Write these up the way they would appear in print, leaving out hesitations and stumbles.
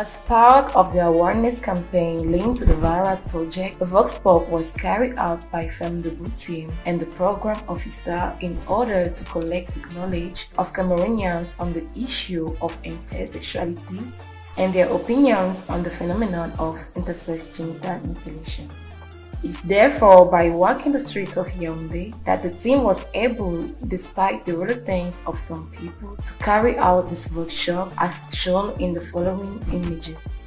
As part of the awareness campaign linked to the viral project, a Vox Pop was carried out by Femme Debout team and the program officer in order to collect the knowledge of Cameroonians on the issue of intersexuality and their opinions on the phenomenon of intersex genital mutilation. It's therefore by walking the streets of Yaoundé that the team was able, despite the reluctance of some people, to carry out this workshop as shown in the following images.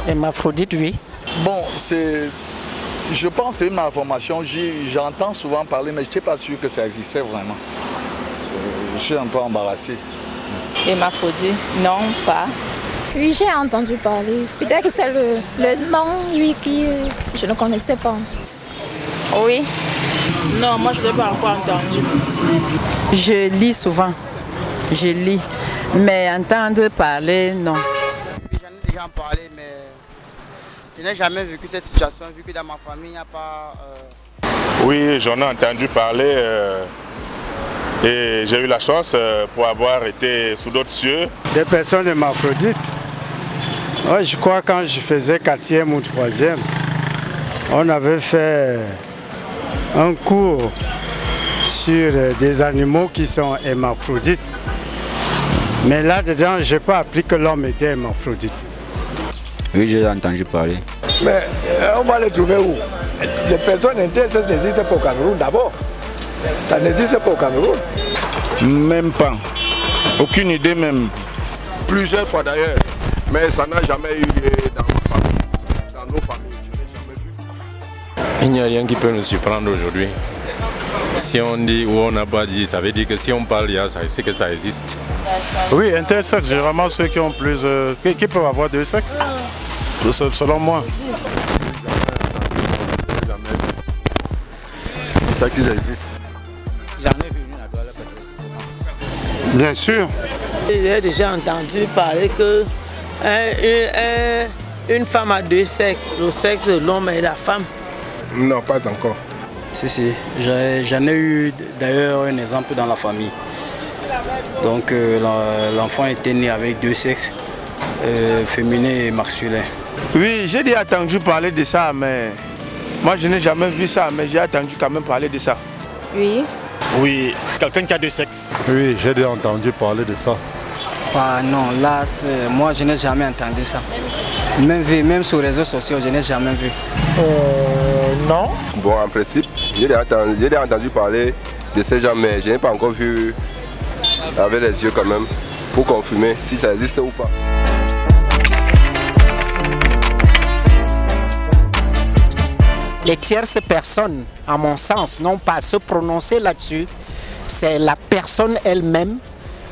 Hermaphrodite, oui. Bon, je pense que c'est une malformation. J'entends souvent parler, mais je n'étais pas sûr que ça existait vraiment. Je suis un peu embarrassé. Hermaphrodite, non, pas. Oui, j'ai entendu parler. Peut-être que c'est le nom, oui, que je ne connaissais pas. Oui. Non, moi je ne l'ai pas encore entendu. Je lis souvent. Je lis. Mais entendre parler, non. Oui, j'en ai déjà parlé, mais je n'ai jamais vécu cette situation, vu que dans ma famille, il n'y a pas... Oui, j'en ai entendu parler. Et j'ai eu la chance pour avoir été sous d'autres cieux. Des personnes hermaphrodites. Ouais, je crois quand je faisais 4e ou 3e, on avait fait un cours sur des animaux qui sont hermaphrodites. Mais là-dedans, je n'ai pas appris que l'homme était hermaphrodite. Oui, j'ai entendu parler. Mais on va les trouver où? Les personnes intersexes n'existent pas au Cameroun d'abord. Ça n'existe pas au Cameroun. Même pas. Aucune idée même. Plusieurs fois d'ailleurs. Mais ça n'a jamais eu lieu dans ma famille. Dans nos familles, je n'ai jamais vu. Il n'y a rien qui peut nous surprendre aujourd'hui. Si on dit ou on n'a pas dit, ça veut dire que si on parle, c'est que ça existe. Oui, intersexe, généralement ceux qui ont plus... qui peuvent avoir deux sexes, selon moi. Ça qui existe. J'en ai vu une à Douala. Bien sûr. J'ai déjà entendu parler que une femme a deux sexes, le sexe de l'homme et de la femme. Non, pas encore. Si, j'en ai eu d'ailleurs un exemple dans la famille. Donc l'enfant était né avec deux sexes, féminin et masculin. Oui, j'ai déjà entendu parler de ça, mais moi je n'ai jamais vu ça, mais j'ai entendu quand même parler de ça. Oui. Oui, quelqu'un qui a deux sexes. Oui, j'ai déjà entendu parler de ça. Ah non, là, moi je n'ai jamais entendu ça. Même sur les réseaux sociaux, je n'ai jamais vu. Non. Bon, en principe, j'ai déjà entendu parler de ces gens, mais je n'ai pas encore vu avec les yeux quand même pour confirmer si ça existe ou pas. Les tierces personnes, à mon sens, n'ont pas à se prononcer là-dessus. C'est la personne elle-même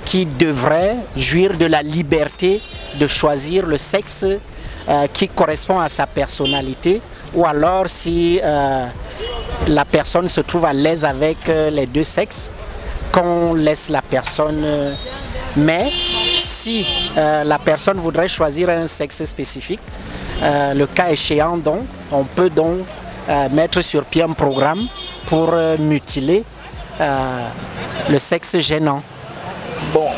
qui devrait jouir de la liberté de choisir le sexe qui correspond à sa personnalité, ou alors si la personne se trouve à l'aise avec les deux sexes, qu'on laisse la personne. Mais si la personne voudrait choisir un sexe spécifique, le cas échéant donc, on peut donc mettre sur pied un programme pour mutiler le sexe gênant. Bon,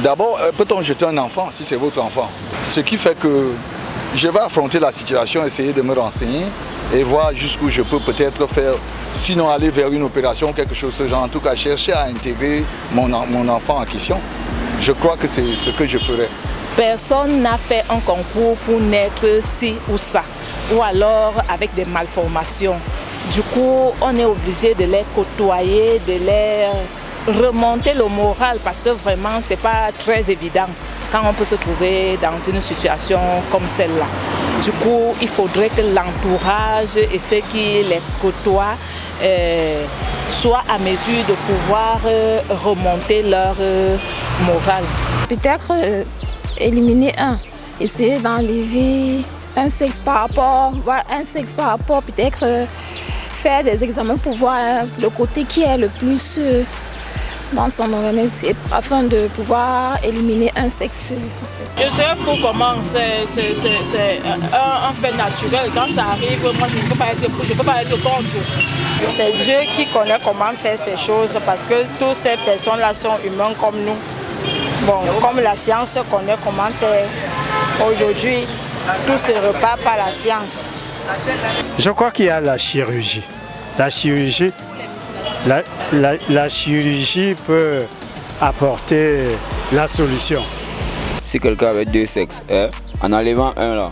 d'abord, peut-on jeter un enfant si c'est votre enfant? Ce qui fait que je vais affronter la situation, essayer de me renseigner et voir jusqu'où je peux peut-être faire, sinon aller vers une opération, quelque chose de ce genre. En tout cas, chercher à intégrer mon enfant en question. Je crois que c'est ce que je ferai. Personne n'a fait un concours pour naître ci ou ça, ou alors avec des malformations. Du coup, on est obligé de les côtoyer, de les remonter le moral parce que vraiment, ce n'est pas très évident quand on peut se trouver dans une situation comme celle-là. Du coup, il faudrait que l'entourage et ceux qui les côtoient soient à mesure de pouvoir remonter leur moral. Peut-être éliminer essayer d'enlever un sexe par rapport, peut-être faire des examens pour voir le côté qui est le plus dans son organisme afin de pouvoir éliminer un sexe. Je sais pour comment c'est un fait naturel. Quand ça arrive, moi je ne peux pas être contre. C'est Dieu qui connaît comment faire ces choses parce que toutes ces personnes-là sont humains comme nous. Bon, comme la science connaît comment faire, aujourd'hui, tout se repart par la science. Je crois qu'il y a la chirurgie. La chirurgie peut apporter la solution. Si quelqu'un avait deux sexes, en enlevant un là,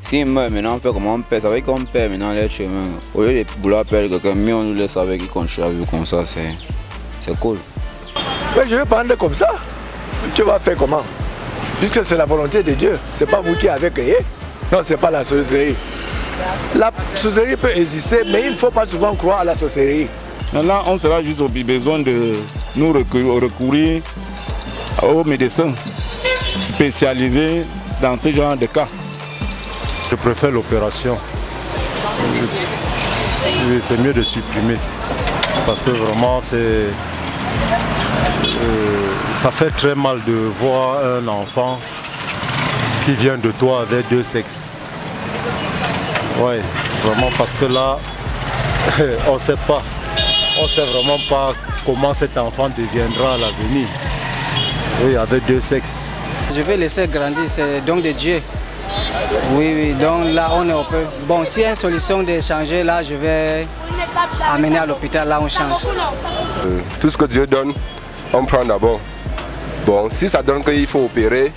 s'il meurt maintenant, on fait comment on perd. Ça veut dire qu'on perd maintenant l'être humain. Au lieu de vouloir perdre quelqu'un, mieux on nous laisse avec qui continue à vivre comme ça, c'est cool. Mais je vais prendre comme ça. Tu vas faire comment? Puisque c'est la volonté de Dieu. C'est pas vous qui avez créé. Non, c'est pas la sorcellerie. La sorcellerie peut exister, mais il ne faut pas souvent croire à la sorcellerie. Maintenant, on sera juste besoin de nous recourir aux médecins spécialisés dans ce genre de cas. Je préfère l'opération. C'est mieux de supprimer. Parce que vraiment, ça fait très mal de voir un enfant qui vient de toi avec deux sexes. Oui, vraiment, parce que là, on ne sait pas. On ne sait vraiment pas comment cet enfant deviendra à l'avenir. Oui, avec deux sexes. Je vais laisser grandir, c'est le don de Dieu. Oui, donc là on est open. Bon, s'il y a une solution de changer, là je vais amener à l'hôpital, là on change. Tout ce que Dieu donne, on prend d'abord. Bon, si ça donne qu'il faut opérer,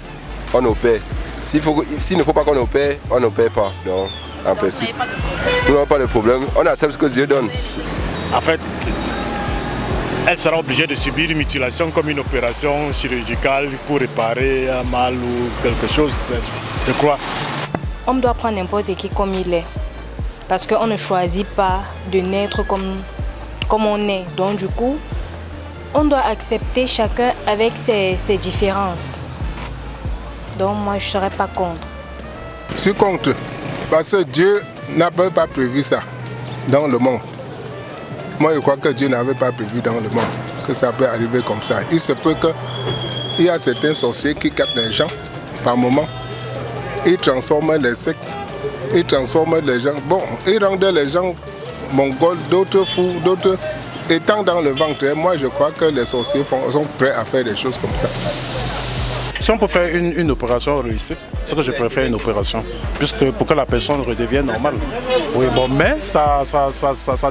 on opère. S'il ne faut pas qu'on opère, on n'opère pas. Donc, en principe, nous n'avons pas de problème. On accepte ce que Dieu donne. En fait, elle sera obligée de subir une mutilation comme une opération chirurgicale pour réparer un mal ou quelque chose, je crois. On doit prendre n'importe qui comme il est. Parce qu'on ne choisit pas de naître comme on est. Donc du coup, on doit accepter chacun avec ses différences. Donc moi, je ne serais pas contre. Je suis contre. Parce que Dieu n'avait pas prévu ça dans le monde. Moi, je crois que Dieu n'avait pas prévu dans le monde que ça peut arriver comme ça. Il se peut qu'il y a certains sorciers qui captent les gens par moment. Ils transforment les sexes, ils transforment les gens. Bon, ils rendent les gens mongols, d'autres fous, d'autres étant dans le ventre. Moi, je crois que les sorciers sont prêts à faire des choses comme ça. Si on peut faire une opération réussie, c'est que je préfère une opération, puisque pour que la personne redevienne normale. Oui, bon, mais ça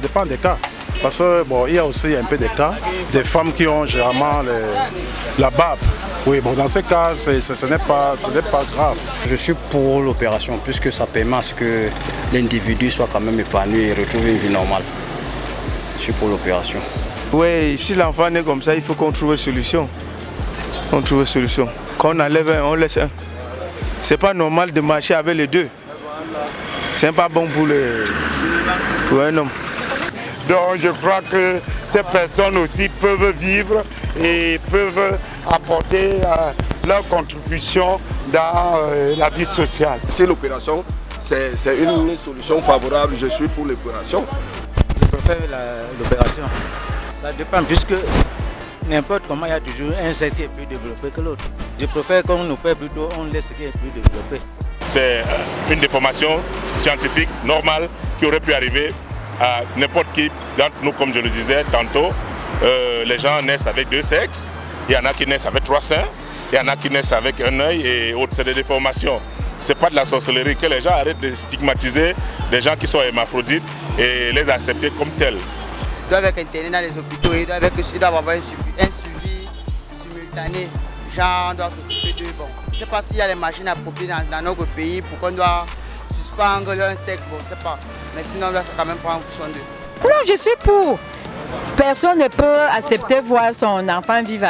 dépend des cas. Parce que bon, il y a aussi un peu des cas des femmes qui ont généralement la barbe. Oui, bon, dans ces cas, ce n'est pas grave. Je suis pour l'opération, puisque ça permet à ce que l'individu soit quand même épanoui et retrouve une vie normale. Je suis pour l'opération. Oui, si l'enfant est comme ça, il faut qu'on trouve une solution. On trouve une solution. Quand on enlève un, on laisse un. C'est pas normal de marcher avec les deux. C'est pas bon pour un homme. Donc je crois que ces personnes aussi peuvent vivre et peuvent apporter leur contribution dans la vie sociale. C'est l'opération, c'est une solution favorable, je suis pour l'opération. Je préfère l'opération. Ça dépend puisque n'importe comment il y a toujours un sexe qui est plus développé que l'autre. Je préfère qu'on opère plutôt, on laisse ce qui est plus développé. C'est une déformation scientifique normale qui aurait pu arriver à n'importe qui d'entre nous, comme je le disais tantôt. Les gens naissent avec deux sexes, il y en a qui naissent avec trois seins, il y en a qui naissent avec un œil et autres, c'est des déformations. Ce n'est pas de la sorcellerie, que les gens arrêtent de stigmatiser des gens qui sont hermaphrodites et les accepter comme tels. Ils doivent être internés dans les hôpitaux, ils doivent avoir un suivi simultané. Genre, on doit s'occuper d'eux. Bon, je ne sais pas s'il y a les machines appropriées dans notre pays pour qu'on doit suspendre leur sexe, bon, je ne sais pas. Mais sinon, on doit quand même prendre soin d'eux. Non, je suis pour. Personne ne peut accepter voir son enfant vivre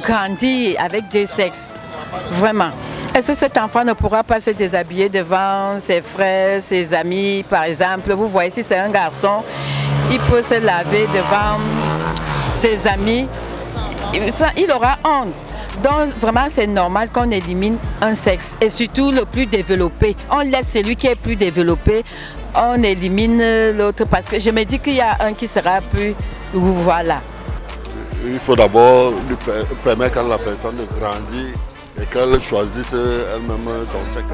grandir avec deux sexes. Vraiment. Est-ce que cet enfant ne pourra pas se déshabiller devant ses frères, ses amis, par exemple? Vous voyez, si c'est un garçon, il peut se laver devant ses amis. Il aura honte. Donc vraiment c'est normal qu'on élimine un sexe et surtout le plus développé. On laisse celui qui est plus développé, on élimine l'autre parce que je me dis qu'il y a un qui sera plus... Voilà. Il faut d'abord lui permettre à la personne de grandir et qu'elle choisisse elle-même son sexe.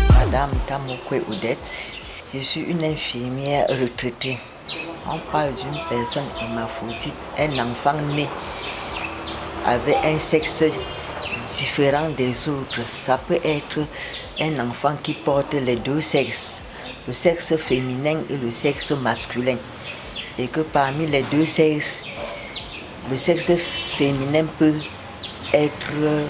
Madame Tamokwe Odette, je suis une infirmière retraitée. On parle d'une personne hermaphrodite, un enfant né avec un sexe différent des autres. Ça peut être un enfant qui porte les deux sexes, le sexe féminin et le sexe masculin. Et que parmi les deux sexes, le sexe féminin peut être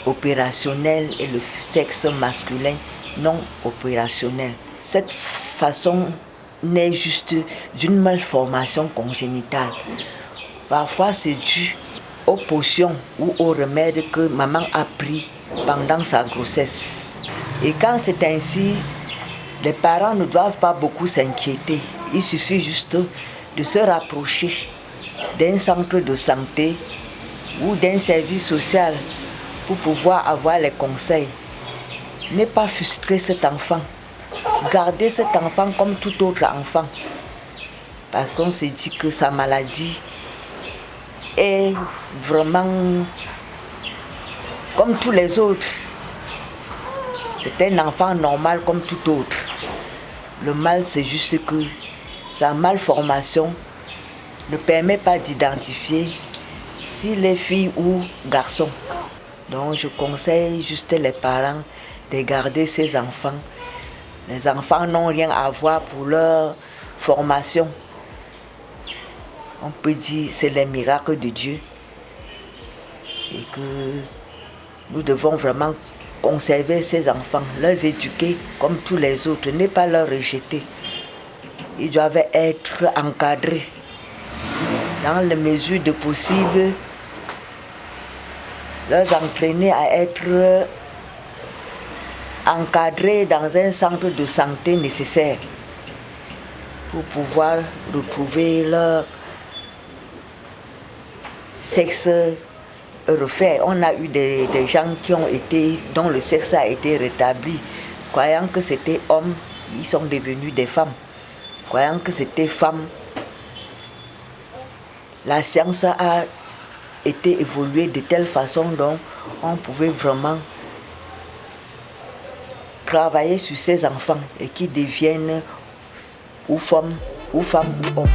opérationnel et le sexe masculin non opérationnel. Cette façon naît juste d'une malformation congénitale. Parfois c'est dû aux potions ou aux remèdes que maman a pris pendant sa grossesse. Et quand c'est ainsi, les parents ne doivent pas beaucoup s'inquiéter. Il suffit juste de se rapprocher d'un centre de santé ou d'un service social pour pouvoir avoir les conseils. Ne pas frustrer cet enfant. Gardez cet enfant comme tout autre enfant. Parce qu'on se dit que sa maladie est vraiment comme tous les autres. C'est un enfant normal comme tout autre. Le mal, c'est juste que sa malformation ne permet pas d'identifier s'il est fille ou garçon. Donc je conseille juste les parents de garder ces enfants. Les enfants n'ont rien à voir pour leur formation. On peut dire que c'est les miracles de Dieu. Et que nous devons vraiment conserver ces enfants, les éduquer comme tous les autres, ne pas leur rejeter. Ils doivent être encadrés dans les mesures de possible, leur entraîner à être encadrés dans un centre de santé nécessaire pour pouvoir retrouver leur sexe refait. On a eu des gens dont le sexe a été rétabli, croyant que c'était homme, ils sont devenus des femmes. Croyant que c'était femme, la science a été évoluée de telle façon dont on pouvait vraiment travailler sur ces enfants et qui deviennent ou femmes ou hommes.